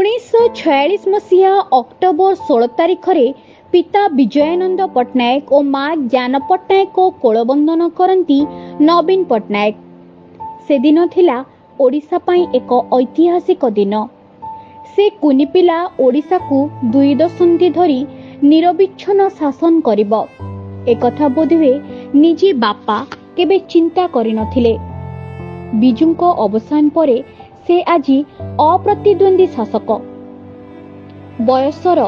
1946 मसीहा अक्टोबर 16 तारिख में पिता विजयानंद पट्टनायक और माँ ज्ञान पट्टनायक को कोलबंधन करती नवीन पट्टनायक। से दिन थिला ओडिशा पाई एक ऐतिहासिक दिन। से कुनी पिला ओडिशा को 2 दशंधि धरी निरविच्छन शासन करिब एकथा बोधवे निजे बापा केबे चिंता करिनथिले। बिजुंको अवसान परे से आजी अप्रतिद्वंदी शासक। बयसर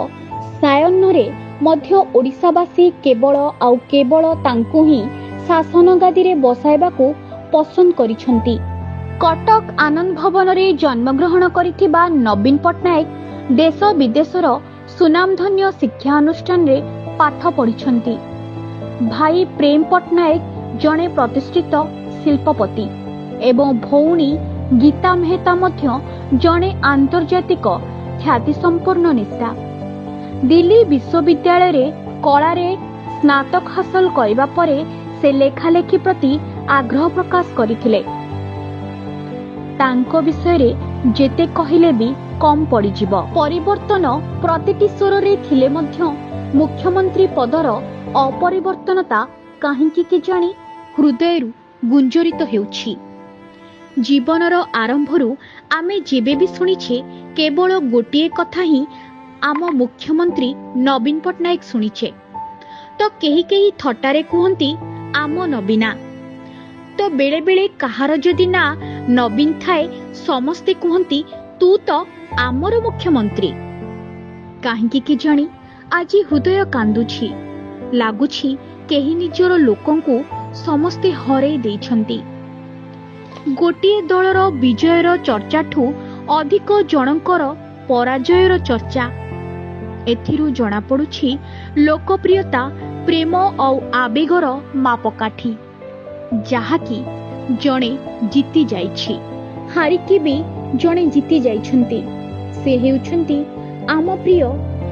सायन्नरे मध्य ओडिशावासी केवल तांकु ही शासन गादी रे बसाइबाकू पसंद करिछंती। कटक आनंद भवन रे जन्मग्रहण करिथिबा नवीन पट्टनायक देश विदेशर सुनामधन्य शिक्षा अनुष्ठान रे पाठ पढ़िछंती। भाई प्रेम पट्टनायक जणे प्रतिष्ठित शिल्पपति एवं भौणी गीता मेहता मध्य जणे आंतर्जातिक ख्याति संपन्न नेता। दिल्ली विश्वविद्यालय रे कला रे स्नातक हासिल करिबा परे से लेखालेखी प्रति आग्रह प्रकाश करिथिले। तांको विषय रे जेते कहिले भी कम पड़ीजिब। परिवर्तन प्रतिटी स्वर रे थिले मध्य मुख्यमंत्री पदर अपरिवर्तनता काहींकि के जानी हृदयरु गुंजरित हेउछि। जीवनर आरंभरू आमे जेबे भी शुणिछे केवल गोटिए कथा ही आम मुख्यमंत्री नवीन पट्टनायक शुणिछे। तो केही केही थटारे कहती आम नवीना, तो बेले बेले कहार जदि ना नवीन थाए समस्ते कहती तू तो आमर मुख्यमंत्री। काहींकि के जानी आज हृदय कांदुछि। लागुछि केही निजर लोकंकु समस्ते हरै देइछंती। गोटिए दलर विजयर चर्चाठू अधिक जनकर पराजयर चर्चा। एथिरु जणा पड़ुछि लोकप्रियता प्रेम और आवेगर मापकाठी। जहाँकि जणे जीति जाइछि, हारिकी भी जणे जीति जाइछंती। से हेउछंती आम प्रिय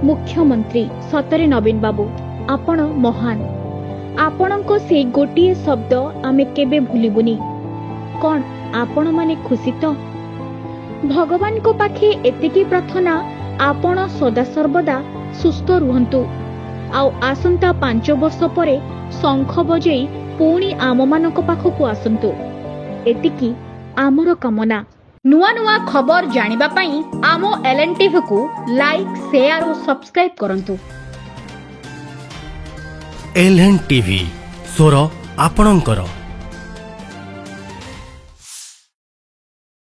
मुख्यमंत्री। सतरे नवीन बाबू आपण महान। आपणको से गोटिए शब्द आमे केबे भूलिबुनी। कौन आपण माने खुशी तो? भगवान को पाखे एतिकी प्रार्थना आपण सदा सर्वदा सुस्थ रुहंतु। आउ आसंता 5 वर्ष परे शंख बजई पुणी आम मानक पाखकु आसंतु। एतिकी आमर कामना। नुआ नुआ खबर जानिबा पई आम एलएनटीवी को लाइक शेयर और सब्सक्राइब करंतु। एलएनटीवी स्वर आपणंकर।